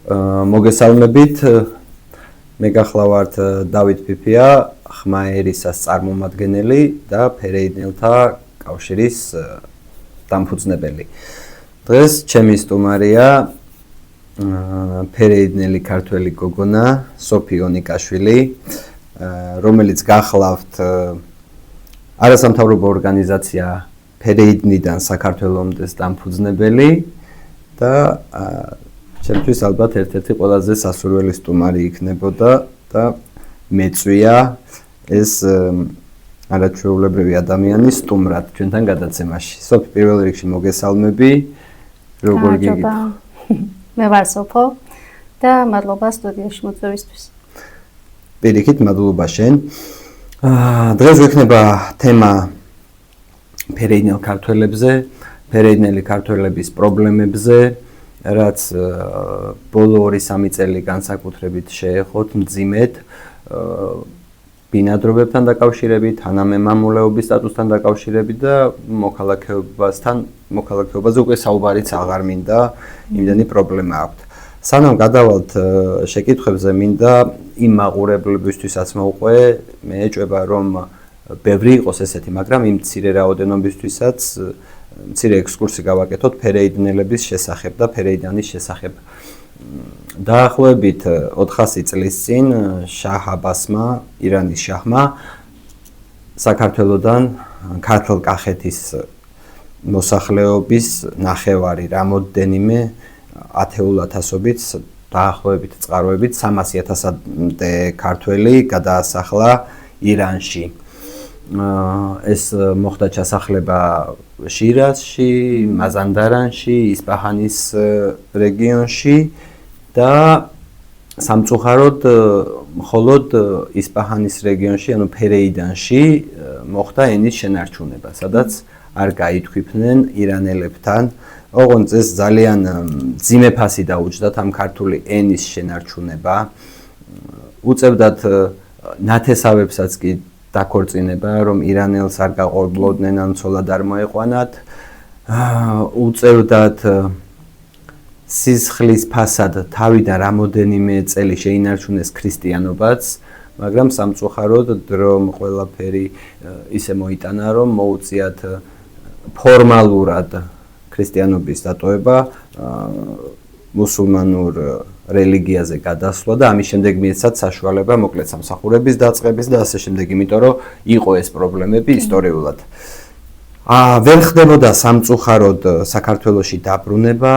მოგესალმებით. მე გახლავართ დავით ფიფია, ხმაერისას წარმომადგენელი და ფერეიდნელთა კავშირის დამფუძნებელი. დღეს ჩემი სტუმარია ფერეიდნელი ქართველი გოგონა სოფი ონიკაშვილი, რომელიც გახლავთ არასამთავრობო ორგანიზაცია ფერეიდნიდან საქართველოს დამფუძნებელი და ჩემთვის ალბათ ერთ-ერთი ყველაზე სასურველი სტუმარი იქნებოდა და მეწვია ეს არაჩვეულებრივი ადამიანი სტუმრად ჩვენთან გადაცემაში. სოფი, პირველ რიგში მოგესალმები. როგორ გიგით? მე ვარ სოფო და მადლობა სტუდიაში მოწვევისთვის. პირიქით, მადლობა შენ. დღეს გვექნება თემა ფერეიდნელ ქართველებზე, ფერეიდნელი ქართველების პრობლემებზე, რაც ბოლო 2-3 წელი განსაკუთრებით შეეხოთ მძიმედ ბინადრობებთან დაკავშირებით, თანამემამულეობის სტატუსთან დაკავშირებით და მოქალაქეობაზე უკვე საუბარიც აღარ მინდა, იმდენი პრობლემა აქვს. სანამ გადავალთ შეკითხვებზე, მინდა იმ მაყურებლებისთვისაც მოვყვე, მე ეჭვება რომ ბევრი იყოს ესეთი, მაგრამ იმ მცირე რაოდენობისთვისაც მცირე ექსკურსი გავაკეთოთ ფერეიდნელების შესახებ და ფერეიდანის შესახებ. დაახლოებით 400 წლის წინ შაჰ აბასმა, ირანის შაჰმა საქართველოდან ქართლ-კახეთის მოსახლეობის ნახევარი რამოდენიმე ათეულათასობით, დაახლოებით წყაროებით 300,000-მდე ქართველი გადაასახლა ირანში. ეს მოხდა ჩასახლება შირაზში, მაზანდარანში, ისპაჰანის რეგიონში და სამწუხაროდ მხოლოდ ისპაჰანის რეგიონში, ანუ ფერეიდანში მოხდა ენის შენარჩუნება, სადაც არ გაითქვიფნენ ირანელებთან. ოღონდ ეს ძალიან მძიმე ფასი დაუჭდათ ამ ქართული ენის შენარჩუნება. უწევდათ ნათესავებსაც კი დაქორწინება, რომ ირანელს არ გაყოლოდნენ ან ცოლად არ მოეყვანათ. უწევდათ სისხლის ფასად თავიდან რამოდენიმე წელი შეინარჩუნეს ქრისტიანობაც, მაგრამ სამწუხაროდ დრომ ყველაფერი ისე მოიტანა, რომ მოუწიათ ფორმალურად ქრისტიანობის დატოვება, მუსულმანურ რელიგიაზე გადასვლა და ამის შემდეგ მიეცათ საშუალება მოკლედ სამსახურების დაწყების და ასე შემდეგ, იმიტომ რომ იყო ეს პრობლემები ისტორიულად. ვერ ხდებოდა სამწუხაროდ საქართველოში დაბრუნება,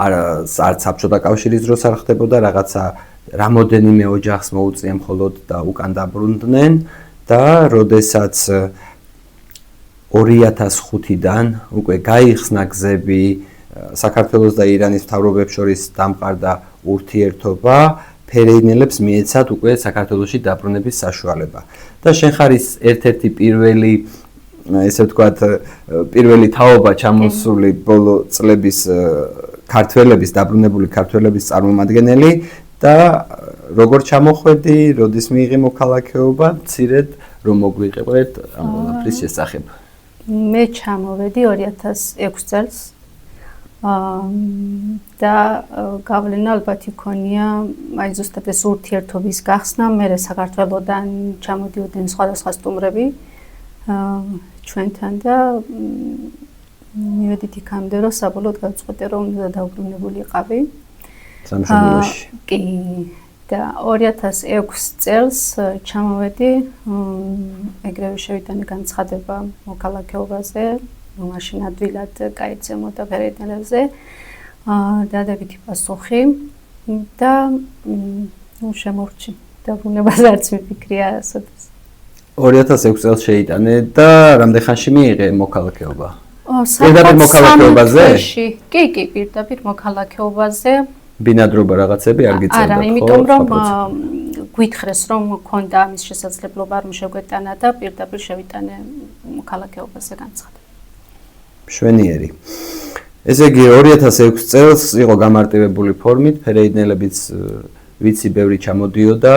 არც საბჭოთა კავშირის დროს არ ხდებოდა, რაღაცა რამოდენიმე ოჯახს მოუწია მხოლოდ და უკან დაბრუნდნენ და როდესაც 2005-დან უკვე გაიხსნა გზები საქართველოს და ირანის მთავრობებს შორის დამყარდა ურთიერთობა, ფერეიდნელებს მიეცათ უკვე საქართველოში დაბრუნების საშუალება. და შენ ხარ ის ერთ-ერთი პირველი, ესე ვთქვათ, პირველი თაობა ჩამოსული ბოლო წლების ქართველების, დაბრუნებული ქართველების წარმომადგენელი და როგორ ჩამოხვედი, როდის მიიღე მოქალაქეობა, მცირედ რომ მოგვიყევეთ ამ ყველაფრის შესახებ. მე ჩამოვედი 2006 წელს. და გავლენა ალბათ იქონია აი ზუსტად ეს ურთიერთობის გახსნა, მერე საქართველოდან ჩამოდიოდნენ სხვადასხვა სტუმრები ჩვენთან და მივედით იქამდე, რომ საბოლოოდ გავწყვეტე, რომ უნდა დავბრუნებულიყავი. სამშობლოში. კი, და 2006 წელს ჩამოვედი, ეგრევე შევიტანე განცხადება მოქალაქეობაზე, მაშინ ადვილად გაიცემოდა ფერეიდნელებზე, დადებითი პასუხი და შემორჩი დაბრუნებას არც მიფიქრია ასოდეს. 2006 წელს შეიტანე და რამდენ ხანში მიიღე მოქალაქეობა? პირდაპირ მოქალაქეობაზე? კი, პირდაპირ მოქალაქეობაზე. ბინადრობა რაღაცები არ გიწერდა, ხო? არა, იმიტომ რომ გვითხრეს, რომ მქონდა ამის შესაძლებლობა, რომ შეგვეტანა და პირდაპირ შევიტანე მოქალაქეობაზე განცხადება. მშვენიერი. ესე იგი 2006 წელს იყო გამარტივებული ფორმით, ფერეიდნელებიც ვიცი ბევრი ჩამოდიოდა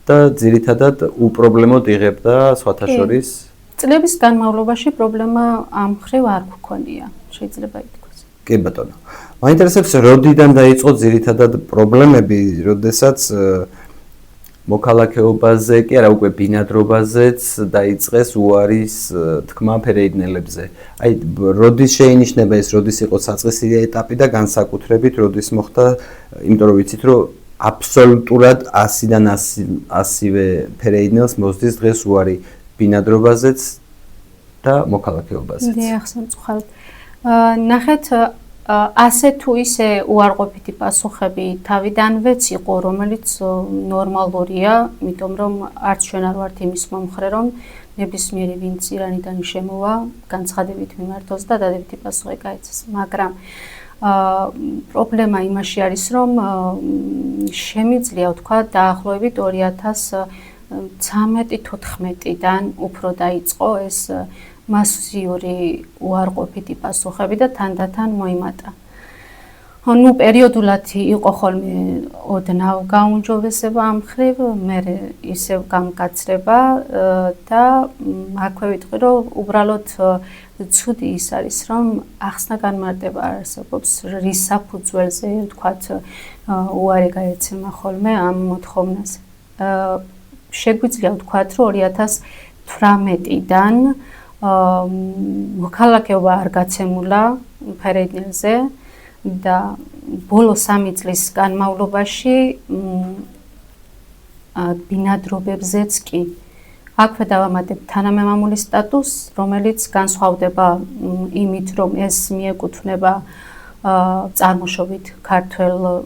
და ძირითადად უპრობლემოდ იღებდა სხვათა შორის წლების განმავლობაში პრობლემა ამ მხრივ არ გქონია, შეიძლება ითქვას. კი ბატონო. მაინტერესებს როდიდან დაიწყო ძირითადად პრობლემები, როდესაც მოქალაქეობაზე, კი არა უკვე ბინადრობაზეც დაიწყეს უარის თქმა ფერეიდნელებზე. აი, როდის შეინიშნება ეს, როდის იყო საწყისი ეტაპი და განსაკუთრებით როდის მოხდა, იმიტომ რომ ვიცით, რომ აბსოლუტურად 100-დან 100-ვე ფერეიდნელს მოსდის დღეს უარი ბინადრობაზეც და მოქალაქეობაზეც. დიახ, სამწუხაროდ. ნახეთ, ასე თუ ისე უარყოფითი პასუხები თავიდანვეც იყო, რომელიც ნორმალურია, იმიტომ რომ არც ჩვენ არ ვართ იმის მომხრე, რომ ნებისმიერი ვინც ირანიდან შემოვა, განცხადებით მიმართოს და დადებითი პასუხი გაეცეს. მაგრამ პრობლემა იმაში არის, რომ შემიძლია ვთქვა დაახლოებით 2013-14-დან უფრო დაიწყო ეს მასიური უარყოფითი პასუხები და თანდათან მოიმატა. ნუ პერიოდულად იყო ხოლმე ოდნავ გაუმჯობესება ამ მხრივ, მერე ისევ გამკაცრება და აქვე ვიტყვი, რომ უბრალოდ ცუდი ის არის, რომ ახსნა განმარტება არსებობს, რის საფუძველზე ვთქვათ უარი გაეცემა ხოლმე ამ მოთხოვნაზე. შეგვიძლია ვთქვათ, რომ 2018-დან მოქალაქეობა არ გაცემულა ფერეიდნელზე და ბოლო 3 წლის განმავლობაში ბინადრობებზეც კი. აქვე დავამატებ თანამემამულის სტატუსს, რომელიც განსხვავდება იმით, რომ ეს მიეკუთვნება წარმოშობით ქართველ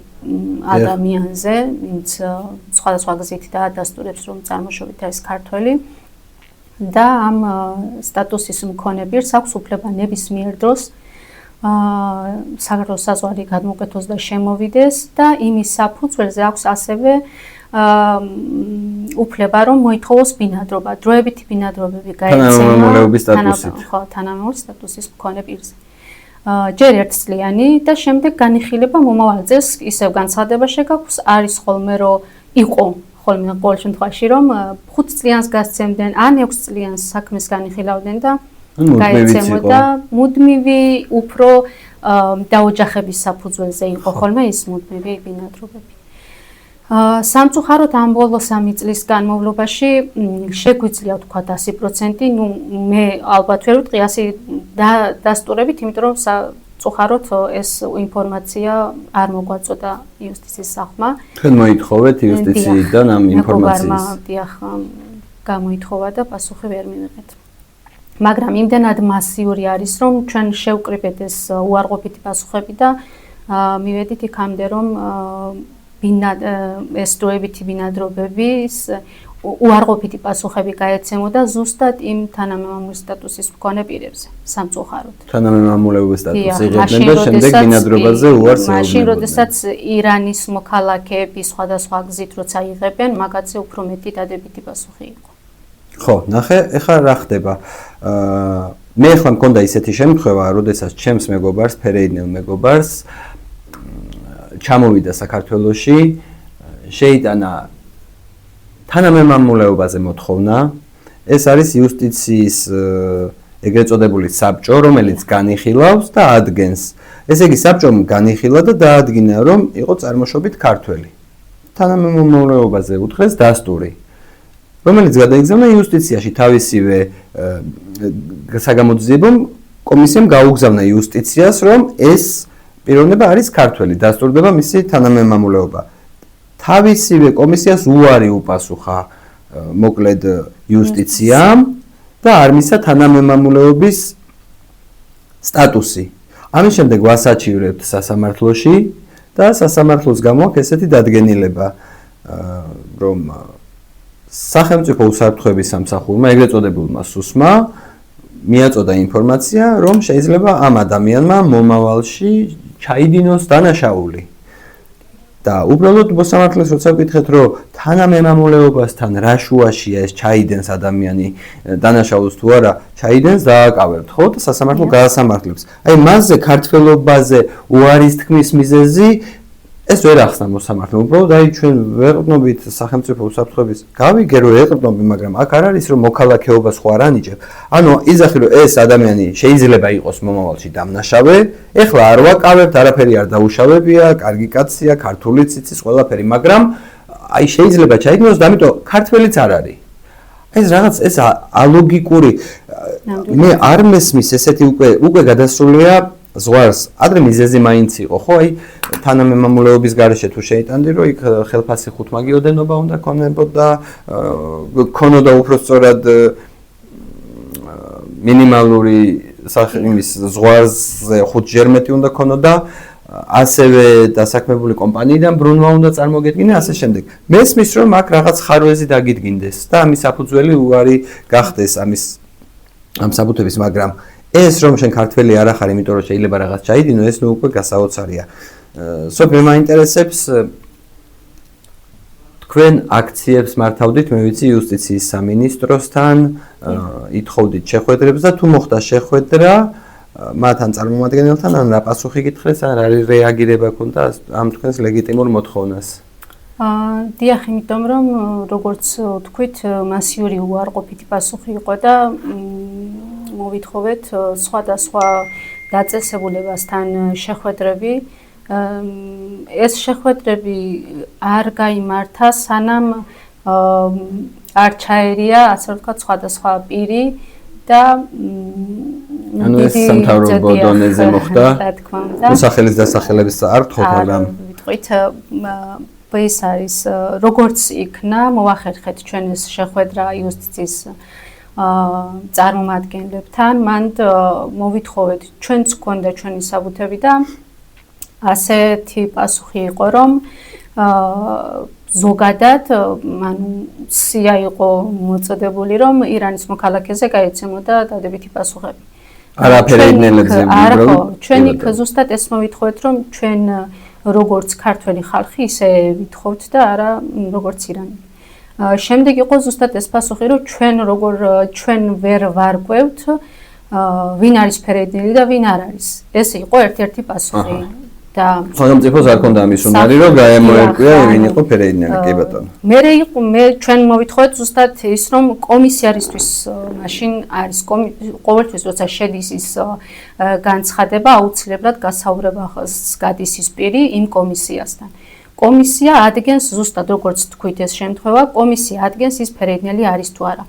ადამიანზე, ვინც სხვადასხვა გზით დაადასტურებს, რომ წარმოშობით არის ქართველი. და ამ სტატუსის მქონე პირს აქვს უფლება ნებისმიერ დროს საქართველოს საზღვარი გადმოუკეთოს და შემოვიდეს და იმის საფუძველზე აქვს ასევე უფლება რომ მოითხოვოს ბინადრობა, დროებითი ბინადრობები გაეცემა თანამემამულის სტატუსის მქონე პირზე. ჯერ ერთწლიანი და შემდეგ განიხილება მომავალ წელს ისევ განცხადება შეგაქვს, არის ხოლმე რომ იყო ხოლმე ყოველ შემთხვევაში რომ 5 წლიანს გასცემდნენ ან 6 წლიანს საქმეს განიხილავდნენ და გაეცემოდა მუდმივი უფრო დაოჯახების საფუძველზე იყო ხოლმე ის მუდმივი ბინადრობები. სამწუხაროდ ამ ბოლო 3 წლის განმავლობაში შეგვიძლია ვთქვა 100%, ნუ მე ალბათ ვერ ვიტყვი 100 დასტურებით, იმიტომ რომ წუხაროდ ეს ინფორმაცია არ მოგვაწოდა იუსტიციის სახლმა. თქვენ მოითხოვეთ იუსტიციიდან ამ ინფორმაციას? დიახ, გამოითხოვა და პასუხი ვერ მივიღეთ. მაგრამ იმდენად მასიური არის, რომ ჩვენ შევკრიბეთ ეს უარყოფითი პასუხები და მივედით იქამდე, რომ ეს დროებითი ბინადრობების უარყოფითი პასუხები გაეცემოდა ზუსტად იმ თანამემამულის სტატუსის მქონე პირებზე, სამწუხაროდ. თანამემამულეობის სტატუსი იღებდნენ და შემდეგ ბინადრობაზე უარს ეუბნებოდნენ. მაშინ, როდესაც ირანის მოქალაქეები სხვადასხვა გზით როცა იღებენ, მაგაზე უფრო მეტი დადებითი პასუხი იყო. ხო, ნახე, ეხლა რა ხდება? მე ახლა მქონდა ისეთი შემთხვევა, როდესაც ჩემს მეგობარს, ფერეიდნელ მეგობარს ჩამოვიდა საქართველოში, შეიტანა თანამემამულეობაზე მოთხოვნა. ეს არის იუსტიციის ეგრეთ წოდებული საბჭო, რომელიც განიხილავს და ადგენს. ესე იგი, საბჭომ განიხილა და დაადგინა, რომ იყო წარმოშობით ქართველი. თანამემამულეობაზე უთხრეს დასტური, რომელიც გადაიგზავნა იუსტიციაში. თავისივე საგამოძიებო კომისიამ გაუგზავნა იუსტიციას, რომ ეს პიროვნება არის ქართველი, დასტურდება მისი თანამემამულეობა. თავისივე კომისიას უარი უპასუხა მოკლედ იუსტიციამ და არ მისცა თანამემამულეობის სტატუსი. ამის შემდეგ ვასაჩივრებთ სასამართლოში და სასამართლოს გამოაქვს ესეთი დადგენილება, რომ სახელმწიფო უსაფრთხოების სამსახურმა, ეგრეთ წოდებულმა სუსმა, მიაწოდა ინფორმაცია, რომ შეიძლება ამ ადამიანმა მომავალში ჩაიდინოს დანაშაული. და უბრალოდ მოსამართლეს როცა ვკითხეთ, რომ თანამემამულეობასთან რა შუაშია ეს ჩაიდენს ადამიანი დანაშაულს თუ არა, ჩაიდენს დააკავებთ, ხო? და სასამართლო გაასამართლებს. აი მასზე ქართველობაზე უარის თქმის მიზეზი ეს ვერ ახსნა მოსამართლე. უბრალოდ აი ჩვენ ვეყრდნობით სახელმწიფო უსაფრთხოების გავიგე რომ ეყრდნობი, მაგრამ აქ არ არის რომ მოქალაქეობას ხო არ ანიჭებ. ანუ იზახი რომ ეს ადამიანი შეიძლება იყოს მომავალში დამნაშავე, ეხლა არ ვაკავებთ, არაფერი არ დაუშავებია, კარგი კაცია, ქართულიც იცის ყველაფერი, მაგრამ აი შეიძლება ჩაიგნოს და ამიტომ ქართველიც არ არის. ეს რაღაც ეს ალოგიკური მე არ მესმის ესეთი უკვე გადასულია ზღვარს. ადრე მიზეზი მაინც იყო, ხო? აი თანამემამულეობის გარეშე თუ შეიტანდი, რომ იქ ხელფასი ხუთმაგიოდენობა უნდა ქონოდა უფრო სწორად მინიმალური იმის ზღვარზე 5-ჯერ მეტი უნდა ქონოდა, ასევე დასაქმებული კომპანიიდან ბრუნვა უნდა წარმოგედგინა, ასე შემდეგ. მესმის რომ აქ რაღაც ხარვეზი დაგიდგინდეს და ამის საფუძველი უარი გახდეს ამ საბუთების, მაგრამ ეს რომ შენ ქართველი არ ახარ, იმიტომ რომ შეიძლება რაღაც ჩაიდინო, ეს ნუ უკვე გასაოცარია. სოფიე მაინტერესებს თქვენ აქციებს მართავდით, მე ვიცი, იუსტიციის სამინისტროსთან, ითხოვდით შეხვედრებს და თუ მოხდა შეხვედრა მათთან წარმომადგენელთან, ან რა პასუხი გითხრეს, ან რა რეაგირება ქონდა ამ თქვენს ლეგიტიმურ მოთხოვნას? დიახ, იმიტომ რომ როგორც თქვით, მასიური უარყოფითი პასუხი იყო და მოვითხოვეთ სხვადასხვა დაწესებულებასთან შეხვედრები. ეს შეხვედრები არ გაიმართა, სანამ არ ჩაერია, ასე ვთქვათ, სხვადასხვა პირი და ანუ ეს სამთავრობო დონეზე მოხდა. სახელის დასახელების არ გთხოვთ, მაგრამ ვიტყვით ეს არის როგორც იქნა, მოვახერხეთ ჩვენ ეს შეხვედრა იუსტიციის წარმომადგენლებთან, მან მოვითხოვეთ ჩვენც გქონდა ჩვენი საბუთები და ასეთი პასუხი იყო, რომ ზოგადად, ანუ სია იყო მოწოდებული, რომ ირანის მოქალაქეზე გაეცემოდა დადებითი პასუხები. არაფერი იდნელებზე უბრალოდ. ჩვენ იქ ზუსტად ეს მოვითხოვეთ, რომ ჩვენ როგორც ქართველი ხალხი ისე ვითხოვთ და არა როგორც ირანი. შემდეგ იყო ზუსტად ეს პასუხი, რომ ჩვენ ვერ ვარკვევთ ვინ არის ფერედნელი და ვინ არ არის. ეს იყო ერთ-ერთი პასუხი. და სახელმწიფოს არ ქონდა ამის უნარი, რომ გაემოერკვია ვინ იყო ფერედნელი, კი ბატონო. მე ჩვენ მოვითხოვეთ ზუსტად ის, რომ კომისიარისთვის მაშინ არის ყოველთვის როცა შედის ის განცხადება, აუცილებლად გასაუბრებას გადის ის პირი იმ კომისიასთან. კომისია ადგენს ზუსტად როგორც თქვით ეს შემთხვევა, კომისია ადგენს ის ფერედნელი არის თუ არა.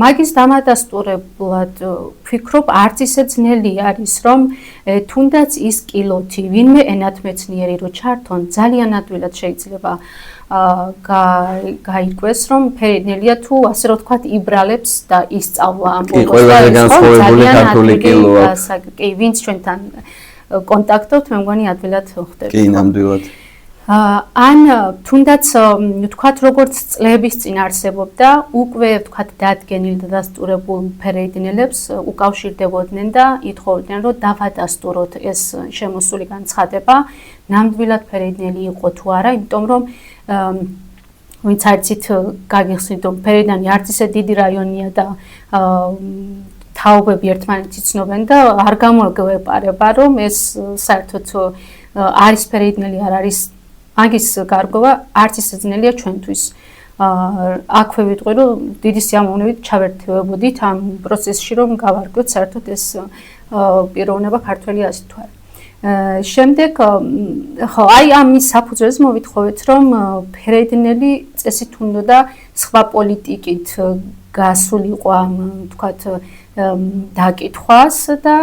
მაგის დამადასტურებლად ვფიქრობ, არც ისე ძნელი არის, რომ თუნდაც ის კილოთი, ვინმე ენათმეცნიერი რო ჩართონ, ძალიან ადვილად შეიძლება გაირკვეს, რომ ფერედნელია თუ ასე რომ ვთქვათ, იბრალებს და ისწავლა ამ ბოლოს და განსხვავებული ქართული კილოა. კი, ვინც ჩვენთან კონტაქტობთ, მე მგონი ადვილად ხვდებით. კი, ნამდვილად. ან თუნდაც ვთქვათ, როგორც წლების წინ არსებობდა, უკვე ვთქვათ დადგენილ და დასტურებულ ფერედნელებს უკავშირდებოდნენ და ითხოვდნენ, რომ დავადასტუროთ ეს შემოსული განცხადება, ნამდვილად ფერედნელი იყო თუ არა, იმიტომ რომ ვინც არცით გაგიხსნით, რომ ფერედანი არც ისე დიდი რაიონია და თაობები ერთმანეთს იცნობენ და არ გამოგვეპარება, რომ ეს საერთოდ არის ფერედნელი, არ არის მაგის გარკვევა არც ისე ძნელია ჩვენთვის. აქვე ვიტყვი, რომ დიდი სიამოვნებით ჩავერთვებოდით ამ პროცესში, რომ გავარკვიოთ საერთოდ ეს პიროვნება ქართველი არის თუ არა. შემდეგ ხო, აი ამის საფუძველზე მოვითხოვეთ, რომ ფერედნელი წესით უნდა სხვა პოლიტიკით გასულიყო ამ ვთქვათ დაკითხვას და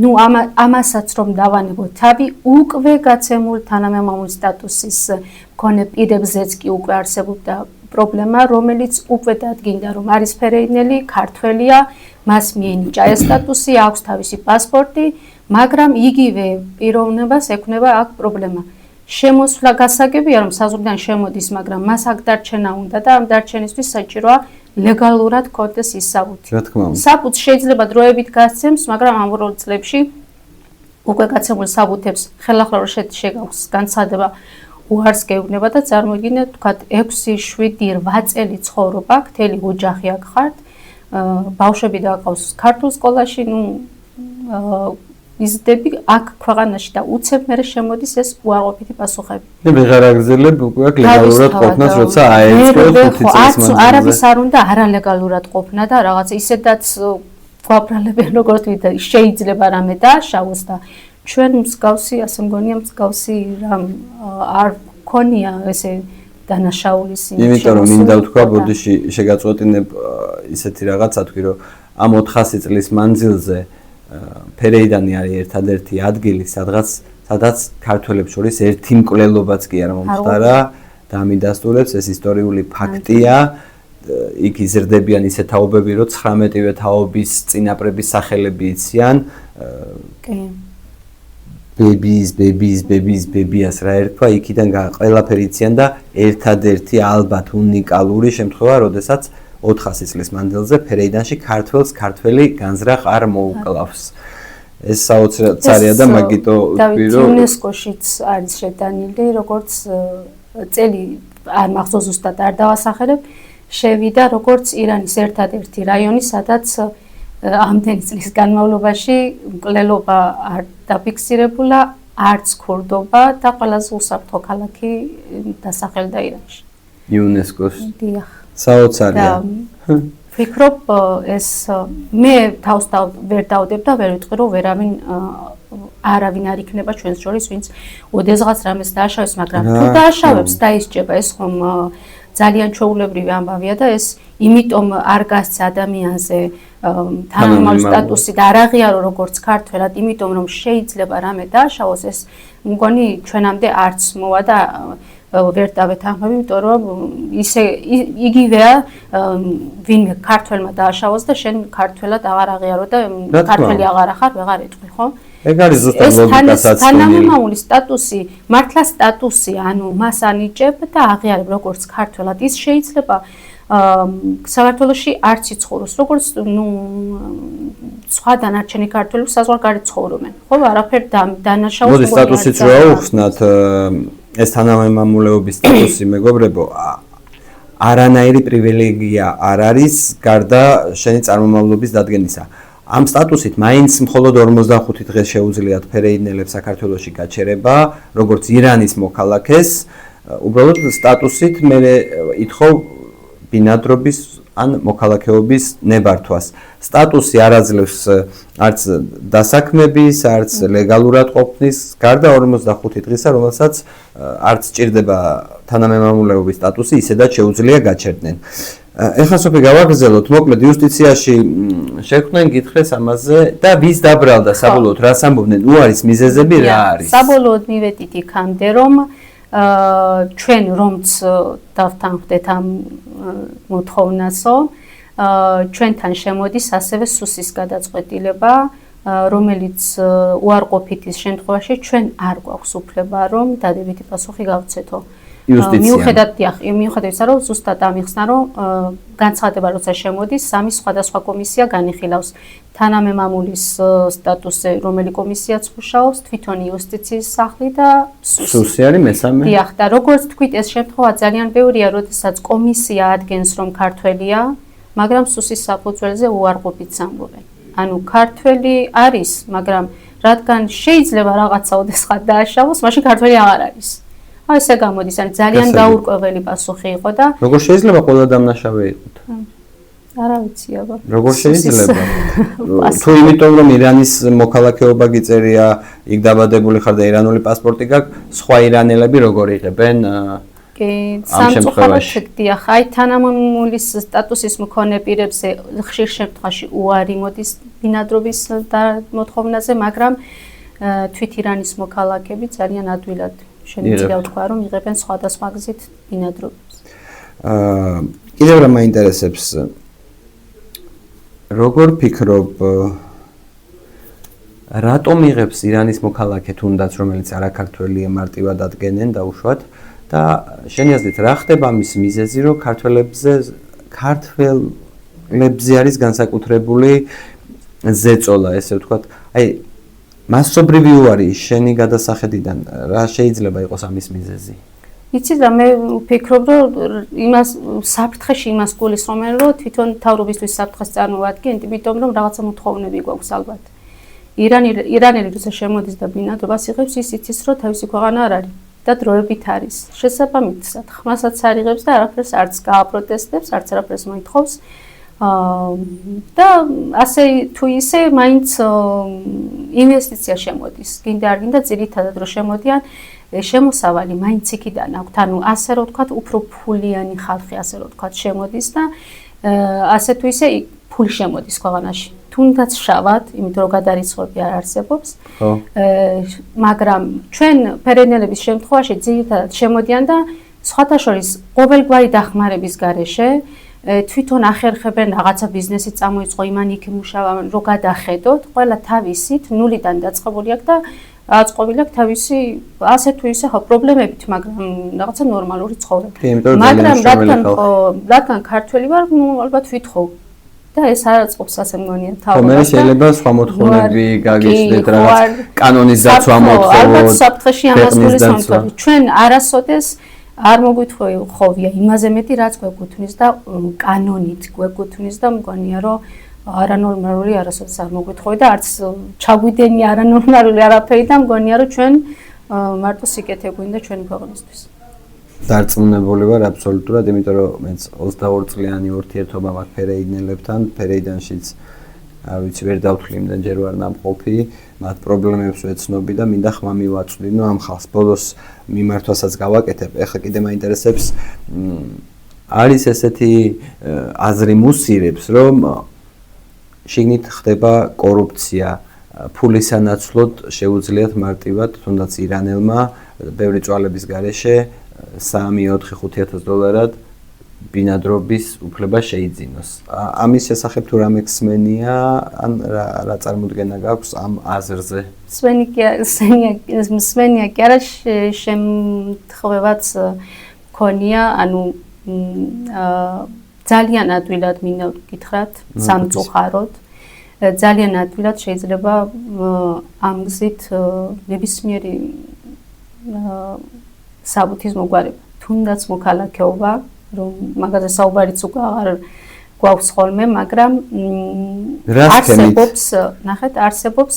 ნუ ამასაც რომ დავანებოთ თავი, უკვე გაცემულ თანამემამულ სტატუსის მქონე პირებზეც კი უკვე არსებობდა პრობლემა, რომელიც უკვე დადგინდა, რომ არის ფერედნელი, ქართველია, მას მიენიჭა ეს სტატუსი, აქვს თავისი პასპორტი, მაგრამ იგივე პიროვნებას ექნება აქ პრობლემა. შემოსვლა გასაგებია, რომ საზღვრიდან შემოდის, მაგრამ მას აქ დარჩენა უნდა და ამ დარჩენისთვის საჭიროა ლეგალურად ქონდეს ის საბუთი. საბუთს შეიძლება დროებით გასცემს, მაგრამ ამ 2 წლებში უკვე გაცემულ საბუთებს ხელახლა რო შეგავს განცხადება უარს გეუბნება და წარმოიდგინეთ, თქვათ 6, 7, 8 წელი ცხოვრობა, მთელი ოჯახი აქ ხართ, ბავშვები დააყავს ქართულ სკოლაში, ნუ იზრდები აქ ქვეყანაში და უცებ მერე შემოდის ეს უარყოფითი პასუხები. მე ვეღარ აგრძელებ უკვე აქ ლეგალურად ყოფნას, როცა აეწყო 5 წლის მანძილზე. არაფის არ უნდა არალეგალურად ყოფნა და რაღაც ისედაც გვაბრალებენ როგორც ვიდა შეიძლება რამე დააშავოს და ჩვენ მსგავსი ასე მგონია მსგავსი რამ არ ქონია ესე დანაშაულის იმის. იმიტომ რომ მინდა ვთქვა, ბოდიში შეგაწყვეტინებ ისეთი რაღაცა თქვი, რომ ამ 400 წლის მანძილზე ფერეიდანი არის ერთადერთი ადგილი, სადაც ქართველებს შორის ერთი მკვლელობაც კი არ მომხდარა და ამიდასტურებს ეს ისტორიული ფაქტია. იქ იზრდებიან ისე თაობები, რომ 19-ვე თაობის წინაპრების სახელები იციან. კი. ბებიას რა ერქვა, იქიდან ყველაფერი იციან და ერთადერთი ალბათ უნიკალური შემთხვევა, როდესაც 400 წლის მანძილზე ფერეიდანში ქართველი განზრახ არ მოუკლავს. ეს საოცარია და მაგიტო ვთქვი, რომ იუნესკოშიც არის შეტანილი, როგორც წელი არ მახსოვს ზუსტად არ დავასახელებ, შევიდა როგორც ირანის ერთადერთი რაიონი, სადაც ამდენი წლის განმავლობაში მკვლელობა არ დაფიქსირებულა, არც ქურდობა და ყველაზე უსაფრთხო ქალაქი დასახელდა ირანში. იუნესკოს. დიახ. საოცარია. ვფიქრობ ეს მე თავს ვერ დავდებ და ვერ ვიტყვი რომ არავინ არ იქნება ჩვენს შორის ვინც ოდესღაც რამეს დააშავებს, მაგრამ თუ დააშავებს დაისჯება ეს ხომ ძალიან ჩვეულებრივი ამბავია და ეს იმიტომ არ გასცე ადამიანზე თანამემამულის სტატუსი და არ აღიარო როგორც ქართველად, იმიტომ რომ შეიძლება რამე დააშავოს, ეს მგონი ჩვენამდე არც მოვა და ვერ დავეთანხმები, იმიტომ რომ ისე იგივეა ვინმე ქართველმა დააშავოს და შენ ქართველად აღარ აღიარო და ქართველი აღარ ახარ, ვეღარ ეტყვი, ხო? ეგ არის ზუსტად ლოგიკასაც თანამემამულის სტატუსი, მართლა სტატუსი, ანუ მას ანიჭებ და აღიარებ როგორც ქართველად. ის შეიძლება საქართველოში არც იცხოვროს, როგორც სხვა დანარჩენი ქართველები საზღვარგარეთ ცხოვრობენ. ხო, არაფერ დანაშაულს მოდი სტატუსიც რა უხსნათ, ეს თანამემამულეობის სტატუსი, მეგობრებო, არანაირი პრივილეგია არ არის გარდა შენი წარმომავლობის დადგენისა. ამ სტატუსით მაინც მხოლოდ 45 დღეს შეუძლიათ ფერეიდნელებს საქართველოში გაჩერება, როგორც ირანის მოქალაქეს, უბრალოდ სტატუსით მე ითხოვ ბინადრობის ან მოქალაქეობის ნებართვას. სტატუსი არ აძლევს არც დასაქმების, არც ლეგალურად ყოფნის, გარდა 45 დღისა, რომელსაც არც სჭირდება თანამემამულეობის სტატუსი, ისედაც შეუძლია გაჩერდნენ. ეხლა სოფი გავაგრძელოთ, მოკლედ იუსტიციაში შეხვდნენ, გითხრეს ამაზე და ვის დაბრალდა საბოლოოდ, რას ამბობდნენ, უარის მიზეზები რა არის? საბოლოოდ მივედით იქამდე, რომ ჩვენ რომც დავთანხმდეთ ამ მოთხოვნასო, ჩვენთან შემოდის ასევე სუსის გადაწყვეტილება, რომელიც უარყოფითის შემთხვევაში ჩვენ არ გვაქვს უფლება, რომ დადებითი პასუხი გავცეთო. მიუხედავად ისა, რომ ზუსტად ამიხსნა, რომ განცხადება როცა შემოდის, სამი სხვადასხვა კომისია განიხილავს თანამემამულის სტატუსზე, რომელი კომისიაც მუშაობს, თვითონ იუსტიციის სახლი და სუსი არის მესამე. დიახ, და როგორც თქვით, ეს შემთხვევა ძალიან ბევრია, როდესაც კომისია ადგენს, რომ ქართველია, მაგრამ სუსის საფუძველზე უარყოფითს ამბობენ. ანუ ქართველი არის, მაგრამ რადგან შეიძლება რაღაცა ოდესღაც დააშავოს, მაშინ ქართველი აღარ არის. ესე გამოდის, ან ძალიან გაურკვეველი პასუხი იყო და როგორ შეიძლება ყველა დამნაშავე იყოთ? არა ვიცი, აბა. როგორ შეიძლება? თუ იმიტომ რომ ირანის მოქალაქეობა გიწერია, იქ დაბადებული ხარ და ირანული პასპორტი გაქვს, სხვა ირანელები როგორ იღებენ? კი, სამწუხაროდ დიახ, აი თანამემამულის სტატუსის მქონე პირებზე ხშირ შემთხვევაში უარი მოდის ბინადრობის მოთხოვნაზე, მაგრამ თვით ირანის მოქალაქეები ძალიან ადვილად შეიძლება ვთქვა, რომ იღებენ სხვადასხვა გზით ბინადრობებს. კიდევ რა მაინტერესებს, როგორ ფიქრობ, რატომ იღებს ირანის მოქალაქე თუნდაც, რომელიც არაქართველია, მარტივად ადგენენ დაუშვათ და შენი აზრით რა ხდება ამის მიზეზი, რომ ქართველებზე არის განსაკუთრებული ზეწოლა, ესე ვთქვათ, აი მასობრივი უარი შენი გადასახედიდან რა შეიძლება იყოს ამის მიზეზი? იცი და მე ვფიქრობ, რომ იმას საფრთხეში იმას გულისხმობენ, რომ თვითონ მთავრობისთვის საფრთხეს წარმოადგენთ, იმიტომ რომ რაღაცა მოთხოვნები გვაქვს ალბათ. ირანელი როცა შემოდის და ბინადრობას იღებს, ის იცის, რომ თავისი ქვეყანა არ არის და დროებით არის. შესაბამისად, ხმასაც არ იღებს და არაფერს არც გააპროტესტებს, არც არაფერს მოითხოვს. და ასე თუ ისე მაინც ინვესტიცია შემოდის. გინდა არ გინდა ძირითადად რომ შემოდიან შემოსავალი მაინც იქიდან აქვთ. ანუ ასე რომ ვთქვათ, უფრო ფულიანი ხალხი ასე რომ ვთქვათ შემოდის და ასე თუ ისე ფული შემოდის ქვეყანაში. თუნდაც შავად, იმიტომ რომ გადარიცხვები არ არსებობს. მაგრამ ჩვენ ფერენელების შემთხვევაში ძირითადად შემოდიან და სხვათა შორის ყოველგვარი დახმარების გარეშე თვითონ ახერხებენ რაღაცა ბიზნესი წამოიწყო, იმან იქ იმუშავებენ, რომ გადახედოთ, ყველა თავისით ნულიდან დაწყებული აქვს და აწყობილი აქვს თავისი ასე თუ ისე პრობლემებით, მაგრამ რაღაცა ნორმალური ცხოვრება. მაგრამ რადგან ქართველი ვარ, ალბათ ვითხოვ და ეს არ აწყობს ასე მგონია თავად. მე შეიძლება სხვა მოთხოვნები გაგიჩნდეთ რაღაც კანონის დაცვა მოთხოვოთ. ალბათ საფრთხეში ამას გულისხმობთ. ჩვენ არასოდეს არ მოგვითხოვია იმაზე მეტი რაც გვეკუთვნის და კანონით გვეკუთვნის და მგონია რომ არანორმალური არასოდეს არ მოგვითხოვია და არც ჩაგვიდენი არანორმალური არაფერი და მგონია რომ ჩვენ მარტო სიკეთე გვინდა ჩვენი ქვეყნისთვის. დარწმუნებული ვარ აბსოლუტურად, იმიტომ რომ მეც 22 წლიანი ურთიერთობა მაქვს ფერეიდნელებთან, ფერეიდანშიც არ ვიცი ვერ დავთვლი იმდენ ჯერ ვარ ნამყოფი, მათ პრობლემებს ვეცნობი და მინდა ხმა მივაწვდი, ნუ ამ ხალხს ბოლოს მიმართვასაც გავაკეთებ. ეხლა კიდე მაინტერესებს არის ესეთი აზრი მუსირებს, რომ შიგნით ხდება კორუფცია, ფულის ანაცვლოდ შეუძლიათ მარტივად თუნდაც ირანელმა ბევრი წვალების გარეშე 3-4-5,000 დოლარად ბინადრობის უფლება შეიძინოს. ამის შესახებ თუ რამე ხსმენია, ან რა წარმოდგენა გაქვს ამ აზრზე? მსმენია კი არა, შემთხვევაც მქონია, ანუ ძალიან ადვილად მინდა ვკითხრათ, სამწუხაროდ. ძალიან ადვილად შეიძლება ამ გზით ნებისმიერი საბუთის მოგვარება, თუნდაც მოქალაქეობა, რომ მაგაზე საუბარიც უკვე აღარ გვაქვს ხოლმე, მაგრამ არსებობს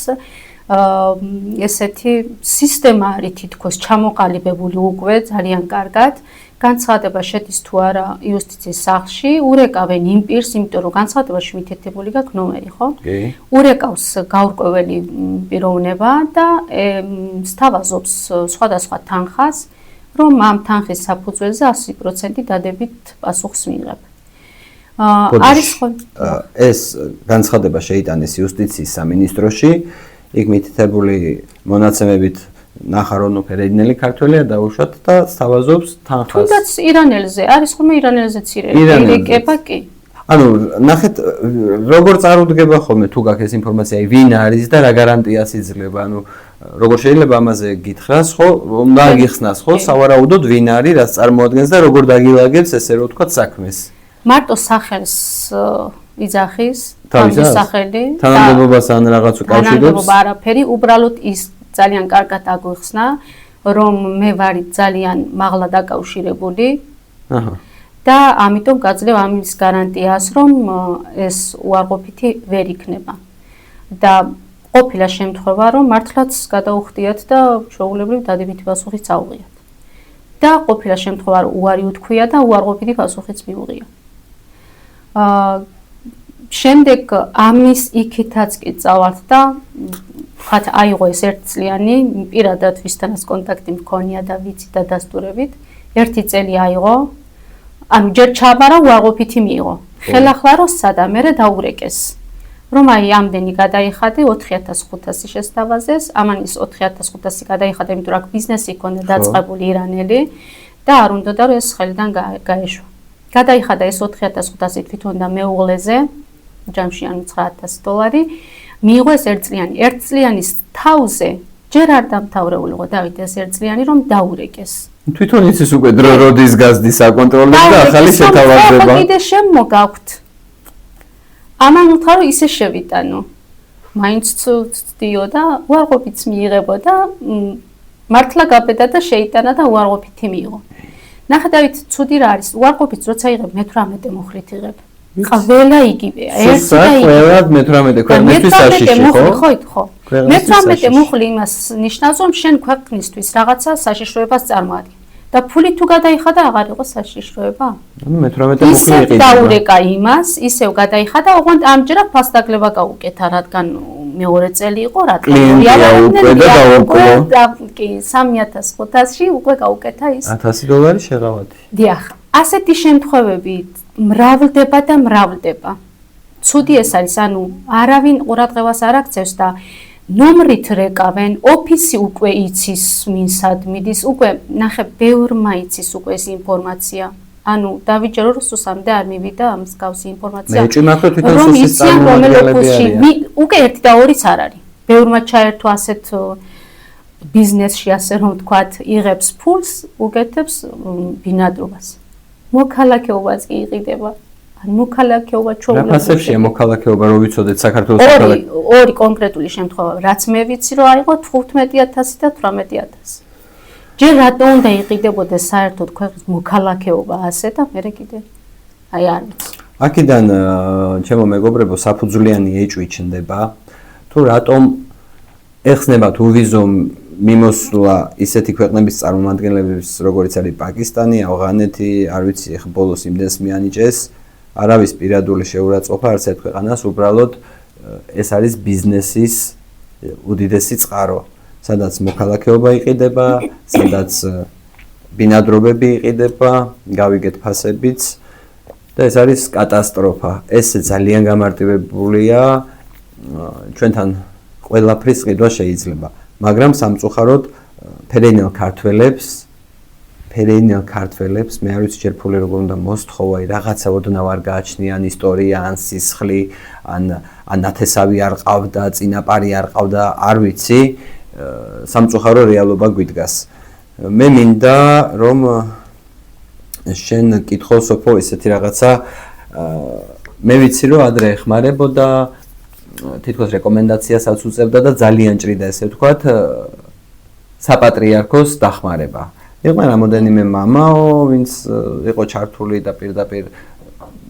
ესეთი სისტემა არის თითქოს ჩამოყალიბებული უკვე ძალიან კარგად. განცხადება შედის თუ არა იუსტიციის სახლში, ურეკავენ იმ პირს, იმიტომ რომ განცხადებაში მითითებული გაქვს ნომერი, ხო? ურეკავს გაურკვეველი პიროვნება და სთავაზობს სხვადასხვა თანხას, რომ ამ თანხის საფუძველზე 100% დადებით პასუხს მიიღებ. არის ხო? ეს განცხადება შეიტანეს იუსტიციის სამინისტროში, იქ მითითებული მონაცემებით ნახა რომ ფერეიდნელი ქართველია დაუშვათ და სთავაზობს თანხას. თუნდაც ირანელზე, არის ხოლმე ირანელზე ცირელი, ირიკება კი. ანუ ნახეთ როგორ წარუდგება ხოლმე თუ გაქვს ეს ინფორმაცია, ვინ არის და რა გარანტიას იძლევა, ანუ როგორ შეიძლება ამაზე გითხრას, ხო, უნდა გიხსნას, ხო, სავარაუდოდ ვინ არის, რაც წარმოადგენს და როგორ დაგილაგებს ესე რომ ვთქვათ საქმეს. მარტო სახელს იძახის, თავის სახელი, თანამდებობას ან რაღაც უკავშირებს. თანამდებობა არაფერი, უბრალოდ ის ძალიან კარგად აგვიხსნა, რომ მე ვარ ძალიან მაღლა დაკავშირებული. და ამიტომ გაძლევ ამის გარანტიას, რომ ეს უარყოფითი ვერ იქნება. და ყოფილა შემთხვევა, რომ მართლაც გადაუხდიათ და შეუულებრივ დადებითი პასუხიც აუღიათ. და ყოფილა შემთხვევა, რომ უარი უთქვია და უარყოფითი პასუხიც მიუღია. შემდეგ ამის იქითაც კი წავართ და ხათ აიღო ეს ერთწლიანი, პირადად ვისთანაც კონტაქტი მქონია და ვიცი და დასტურებით, 1 წელი აიღო. ანუ ჯერ ჩააბარა უარყოფითი მიიღო. ხელახლა რომ სადა მერე დაურეკეს. რომ აი ამდენი გადაიხადე 4500 შესთავაზეს, ამან ის 4500 გადაიხადა, იმიტომ რომ ბიზნესი ჰქონდა დაწყებული ირანელი და არ უნდა რომ ეს ხელიდან გაეშვა. გადაიხადა ეს 4500 თვითონ და მეუღლეზე, ჯამში ანუ 9000 დოლარი, მიიღო ეს ერთწლიანი. ერთწლიანის თავზე ჯერ არ დამთავრებულიყო დავით ეს ერთწლიანი რომ დაურეკეს. თვითონ იცის უკვე დრო როდის გაზდის აკონტროლებს და ახალი შეთავაზება. კიდე შემოგაქვთ. ამან უთხრა რომ ისე შევიტანო. მაინც ცდიო და უარყოფითს მიიღებო და მართლა გაბედა და შეიტანა და უარყოფითი მიიღო. ნახე დავით, ცუდი რა არის, უარყოფითს როცა იღებ მე 18 მოხრით იღებ. ყველა იგივეა. ერთი და ყველა 18 ქვეყნისთვის საშიში ხო? ხო. 18 მუხლი იმას ნიშნავს, რომ შენ ქვეყნისთვის რაღაცა საშიშროებას წარმოადგენ. და ფული თუ გადაიხადა, აღარ იყო საშიშროება. ანუ 18 მუხლი იყიდება. ისევ დაურეკა იმას, ისევ გადაიხადა, ოღონდ ამჯერად ფასდაგლება გაუკეთა, რადგან მეორე წელი იყო, რადგან კი 3500-ში უკვე გაუკეთა ის. $1000 შეღავათი. დიახ, ასეთი შემთხვევები მრავლდება. ცუდი ეს არის, ანუ არავინ ყურადღებას არ აქცევს და ნომრით რეკავენ, ოფისი უკვე იცის მინსად მიდის, უკვე ნახე, ბევრმა იცის უკვე ეს ინფორმაცია. ანუ დავიჯერო რომ სუსამდე არ მივიდა ამ მსგავსი ინფორმაცია. მე ჭიმახო თვითონ სუსის წარმომადგენლები უკვე 1 და 2-იც არ არის. ბევრმა ჩაერთო ასეთ ბიზნესში, ასე რომ ვთქვათ, იღებს ფულს, უკეთებს ბინადრობას. მოქალაქეობაც კი იყიდება. ან მოქალაქეობა ჩვეულებრივ. რა ფასებშია მოქალაქეობა, რო ვიცოდეთ საქართველოს ორი კონკრეტული შემთხვევა, რაც მე ვიცი რომ აიღო 15000 და 18000. ჯერ რატო უნდა იყიდებოდეს საერთოდ ქვეყნის მოქალაქეობა ასე და მე კიდე აი არ ვიცი. აქედან ჩემო მეგობრებო საფუძვლიანი ეჭვი ჩნდება თუ რატომ ეხსნება თუ ვიზო მიმოსვლა ისეთი ქვეყნების წარმომადგენლების როგორც არის პაკისტანი, ავღანეთი, არ ვიცი ხა ბოლოს იმდენს მიანიჭეს, არავის პირადული შეურაცხყოფა არც ერთ ქვეყანას, უბრალოდ ეს არის ბიზნესის უდიდესი წყარო. სადაც მოქალაქეობა იყიდება, სადაც ბინადრობები იყიდება, გავიგეთ ფასებიც და ეს არის კატასტროფა. ეს ძალიან გამარტივებულია, ჩვენთან ყველაფრის ყიდვა შეიძლება, მაგრამ სამწუხაროდ ფერეინელ ქართველებს მე არ ვიცი ჯერ ფული როგორ უნდა მოსთხოვა, რაღაცა ოდნავ არ გააჩნიან ისტორია, ან სისხლი, ან ნათესავი არ ყავდა, წინაპარი არ ყავდა, არ ვიცი. სამწუხარო რეალობა გვიდგას. მე მინდა რომ შენ კითხო სოფო ესეთი რაღაცა მე ვიცი რომ ადრე ეხმარებოდა თითქოს რეკომენდაციასაც უწევდა და ძალიან ჭრიდა ესე ვთქვათ საპატრიარქოს დახმარება. იყო რამოდენიმე მამაო, ვინც იყო ჩართული და პირდაპირ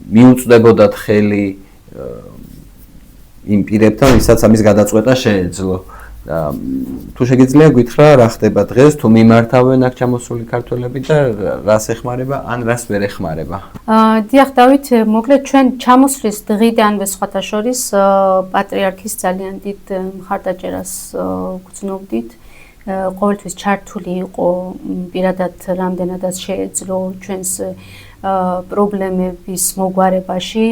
მიუწვდებოდათ ხელი იმ პირებთან, ვისაც ამის გადაწყვეტა შეეძლო. თუ შეგიძლია გითხრა რა ხდება დღეს, თუ მიმართავენ აქ ჩამოსული ქართველები და რას ეხმარება, ან რას ვერ ეხმარება? დიახ, დავით, მოკლედ ჩვენ ჩამოსვლის დღიდანვე სხვათა შორის პატრიარქის ძალიან დიდ მხარდაჭერას გრძნობდით. ყოველთვის ჩართული იყო პირადად რამდენადაც შეეძლო ჩვენს პრობლემების მოგვარებაში.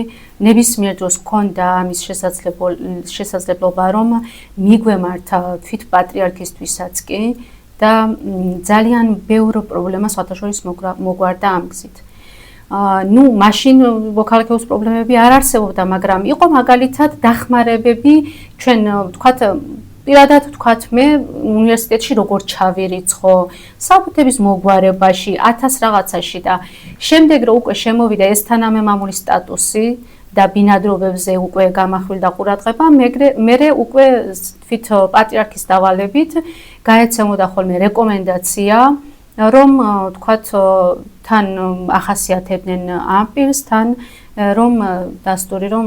ნებისმიერ დროს ჰქონდა ამის შესაძლებლობა, რომ მიგვემართა თვით პატრიარქისთვისაც კი და ძალიან ბევრ პრობლემას სხვათა შორის მოგვარდა ამ გზით. ნუ მაშინ მოქალაქეობის პრობლემები არ არსებობდა, მაგრამ იყო მაგალითად დახმარებები ჩვენ ვთქვათ პირადად ვთქვათ მე უნივერსიტეტში როგორ ჩავირიცხო, საბუთების მოგვარებაში, 1000 რაღაცაში და შემდეგ რო უკვე შემოვიდა ეს თანამემამულის სტატუსი და ბინადრობებზე უკვე გამახვილდა ყურადღება, მერე უკვე თვით პატრიარქის დავალებით გაეცემოდა ხოლმე რეკომენდაცია, რომ ვთქვათ თან ახასიათებდნენ ამ პირს, თან რომ დასტური რომ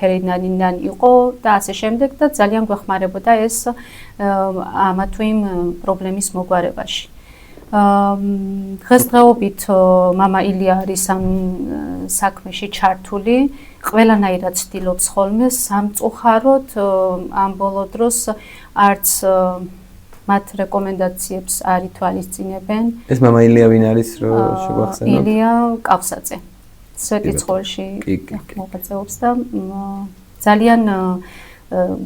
ფერეინანიდან იყო და ასე შემდეგ და ძალიან გვეხმარებოდა ეს ამა თუ იმ პრობლემის მოგვარებაში. დღესდღეობით მამა ილია არის ამ საქმეში ჩართული, ყველანაირად ცდილობს ხოლმე სამწუხაროდ ამ ბოლო დროს არც მათ რეკომენდაციებს არ ითვალისწინებენ. ეს მამა ილია ვინ არის რო შეგვახსენოთ? ილია კავსაძე. სვეტიცხოველში მოღვაწეობს და ძალიან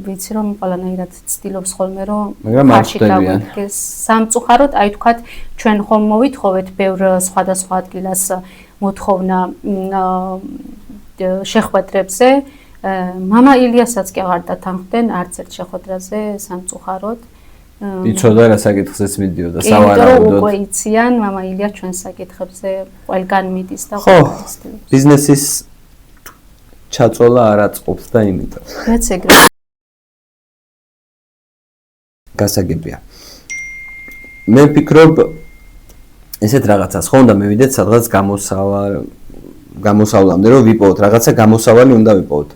ვიცი რომ ყველანაირად ცდილობს ხოლმე რომ ხარში გავიგეს. სამწუხაროდ აი თქვათ ჩვენ ხომ მოვითხოვეთ ბევრ სხვადასხვა ადგილას მოთხოვნა შეხვედრებზე. მამა ილიასაც კი აღარ დათანხმდნენ არც ერთ შეხვედრაზე სამწუხაროდ. იცოდა რა საკითხზეც მიდიოდა სავარაუდოდ. იმიტომ რომ უკვე იციან მამა ილია ჩვენ საკითხებზე ყველგან მიდის და ყოველთვის. ბიზნესის ჩაწოლა არ აწყობს და იმიტომ. რაც ეგრე. გასაგებია. მე ვფიქრობ ესეთ რაღაცას ხო უნდა მივიდეთ სადღაც გამოსავალ გამოსავლამდე რომ ვიპოვოთ რაღაცა გამოსავალი უნდა ვიპოვოთ.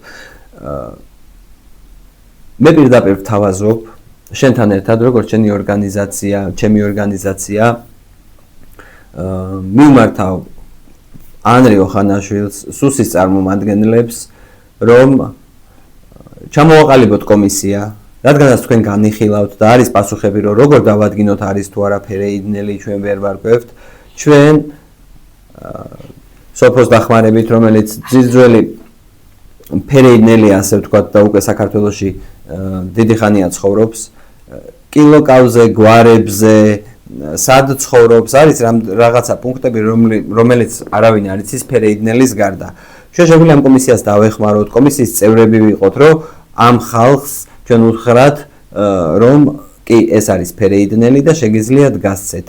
მე პირდაპირ ვთავაზობ შენთან ერთად როგორც ჩემი ორგანიზაცია მიმართავ ანრი ოხანაშვილს სუსის წარმომადგენლებს რომ ჩამოვაყალიბოთ კომისია, რადგანაც თქვენ განიხილავთ და არის პასუხები რომ როგორ დავადგინოთ არის თუ არა ფერეიდნელი ჩვენ ვერ ვარკვევთ, ჩვენ სოფოს დახმარებით რომელიც ძირძველი ფერეიდნელი ასე ვთქვათ და უკვე საქართველოში დიდი ხანია ცხოვრობს, კილოკავზე, გვარებზე, სად ცხოვრობს, არის რაღაცა პუნქტები რომელიც არავინ არ იცის ფერეიდნელის გარდა. ჩვენ შეგვიძლია ამ კომისიას დავეხმაროთ, კომისიის წევრები ვიყოთ, რომ ამ ხალხს ჩვენ უთხრათ, რომ კი ეს არის ფერეიდნელი და შეგიძლიათ გასცეთ.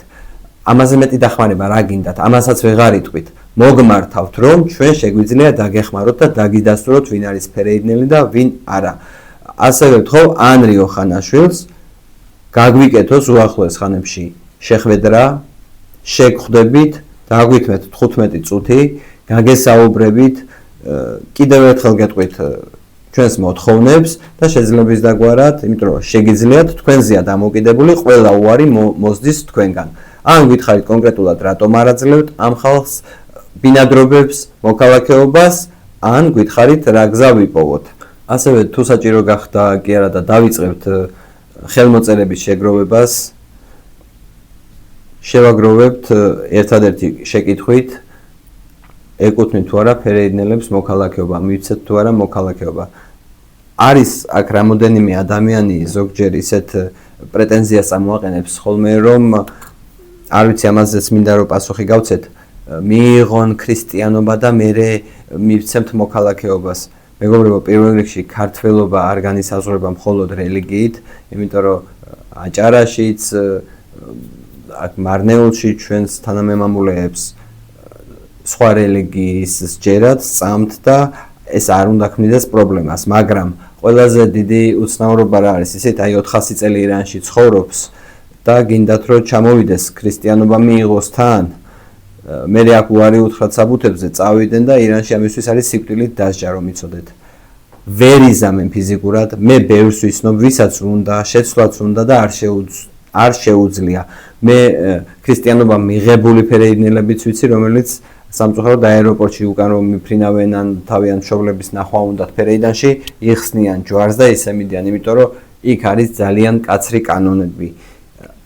ამაზე მეტი დახმარება რა გინდათ, ამასაც ვეღარ იტყვით. მოგმართავთ, რომ ჩვენ შეგვიძლია დაგეხმაროთ და დაგიდასტუროთ ვინ არის ფერეიდნელი და ვინ არა. ასევე ვთხოვ ანრი ოხანაშვილს გაგვიკეთოს უახლოეს ხანებში შეხვედრა, შეგხვდებით, დაგვიქმეთ 15 წუთი, გაგესაუბრებით, კიდევ ერთხელ გეტყვით ჩვენს მოთხოვნებს და შეძლებს დაგვარად, იმიტომ რომ შეგიძლიათ თქვენზეა დამოკიდებული ყველა უარი მოსდის თქვენგან. ან გითხარით კონკრეტულად რატომ არ აძლევთ ამ ხალხს ბინადრობებს, მოქალაქეობას, ან გითხარით რა გზა ვიპოვოთ. ასევე თუ საჭირო გახდა კი არა და დავიწყებთ ხელმოწერების შეგროვებას, შევაგროვებთ ერთადერთი შეკითხვით ეკუთვნით თუ არა ფერეიდნელებს მოქალაქეობა, მივცეთ თუ არა მოქალაქეობა. არის აქ რამოდენიმე ადამიანი ზოგჯერ ისეთ პრეტენზიას ამოაყენებს ხოლმე რომ არ ვიცი ამაზეც მინდა რომ პასუხი გავცეთ, მიიღონ ქრისტიანობა და მერე მივცემთ მოქალაქეობას. მეგობრებო, პირველ რიგში ქართველობა არ განისაზღვრება მხოლოდ რელიგიით, იმიტომ რომ აჭარაშიც, აქ მარნეულში ჩვენს თანამემამულეებს სხვა რელიგიის სჯერათ, სწამთ და ეს არ უნდა ქმნიდეს პრობლემას, მაგრამ ყველაზე დიდი უცნაურობა რა არის, ისეთ აი 400 წელი ირანში ცხოვრობს და გინდათ რომ ჩამოვიდეს ქრისტიანობა მიიღოს თან, მე აქ უარი უთხრათ საბუთებზე წავიდნენ და ირანში ამისთვის არის სიკვდილით დასჯა რომ იცოდეთ. ვერ იზამენ ფიზიკურად, მე ბევრს ვიცნობ, ვისაც უნდა, შეცვლაც უნდა და არ შეუძლია. მე ქრისტიანობა მიღებული ფერეიდნელებიც ვიცი, რომელიც სამწუხაროდ აეროპორტში უკან რომ მიფრინავენ ან თავიანთ მშობლების ნახვა უნდათ ფერეიდანში, იხსნიან ჯვარს და ისე მიდიან, იმიტომ რომ იქ არის ძალიან კაცრი კანონები.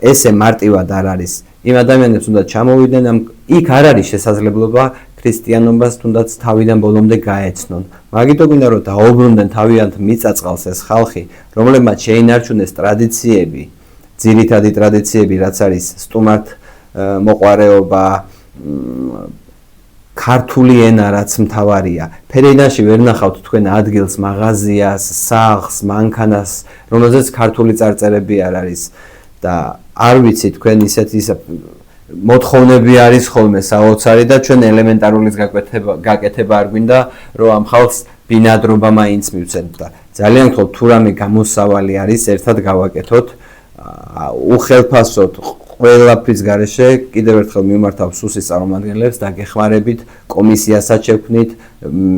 ესე მარტივად არ არის. იმ ადამიანებს უნდა ჩამოვიდნენ, იქ არ არის შესაძლებლობა ქრისტიანობას თუნდაც თავიდან ბოლომდე გაეცნონ. მაგიტო გვინდა რომ დაუბრუნდნენ თავიანთ მიწაწყალს ეს ხალხი, რომლებმაც შეინარჩუნეს ტრადიციები, ძირითადი ტრადიციები, რაც არის სტუმართ მოყვარეობა, ქართული ენა რაც მთავარია. ფერეიდანში ვერ ნახავთ თქვენ ადგილს, მაღაზიას, სახლს, მანქანას, რომელზეც ქართული წარწერები არ არის და არ ვიცი თქვენ ისეთი მოთხოვნები არის ხოლმე საოცარი და ჩვენ ელემენტარულის გაკეთება არ გვინდა რომ ამ ხალხს ბინადრობა მაინც მივცემთ და ძალიან გთხოვთ თუ რამე გამოსავალი არის ერთად გავაკეთოთ უხელფასოდ ყველაფრის გარეშე კიდევ ერთხელ მიმართავ სუსის წარმომადგენლებს და გეხმარებით კომისიასაც შევქმნით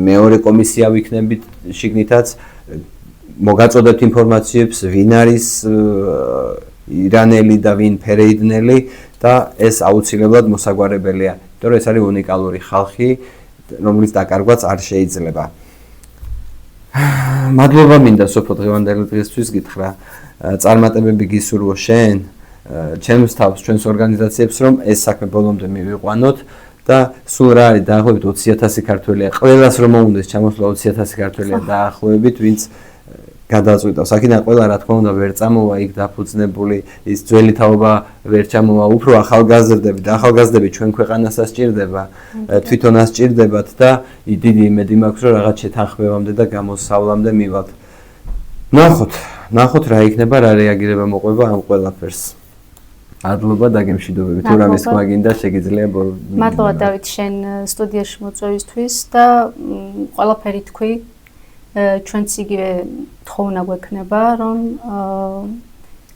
მეორე კომისია ვიქნებით შიგნითაც მოგაწოდებთ ინფორმაციებს ვინ არის ირანელი და ვინ ფერეიდნელი და ეს აუცილებლად მოსაგვარებელია, იმიტომ რომ ეს არის უნიკალური ხალხი, რომლის დაკარგვაც არ შეიძლება. მადლობა მინდა სოფო დღევანდელი დღისთვის გითხრა, წარმატებები გისურვო შენ, ჩემს თავს, ჩვენს ორგანიზაციებს, რომ ეს საქმე ბოლომდე მივიყვანოთ და სულ რა არის დაახლოებით 20,000 ქართველია, ყველას რომ მოუნდეს ჩამოსვლა 20,000 ქართველია დაახლოებით, ვინც გადაწყვიტავს. აქედან ყველა რა თქმა უნდა ვერ წამოვა იქ დაფუძნებული ის ძველი თაობა ვერ ჩამოვა, უფრო ახალგაზრდები და ახალგაზრდები ჩვენ ქვეყანასაც სჭირდება, თვითონაც სჭირდებათ და დიდი იმედი მაქვს რომ რაღაც შეთანხმებამდე და გამოსავლამდე მივალთ. ნახოთ რა იქნება, რა რეაგირება მოყვება ამ ყველაფერს. მადლობა დაგემშვიდობები. თუ რამე სხვა გინდა შეგიძლია მადლობა დავით შენ სტუდიაში მოწვევისთვის და ყველაფერი თქვი ჩვენც იგივე თხოვნა გვექნება რომ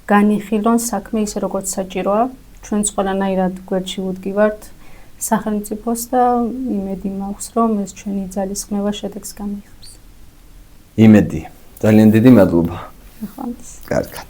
განიხილონ საქმე ისე როგორც საჭიროა ჩვენც ყველანაირად გვერდში ვუდგივართ სახელმწიფოს და იმედი მაქვს, რომ ეს ჩვენი ძალისხმევა შედეგს გამოიღებს. იმედი. ძალიან დიდი მადლობა. ახლა კარგად.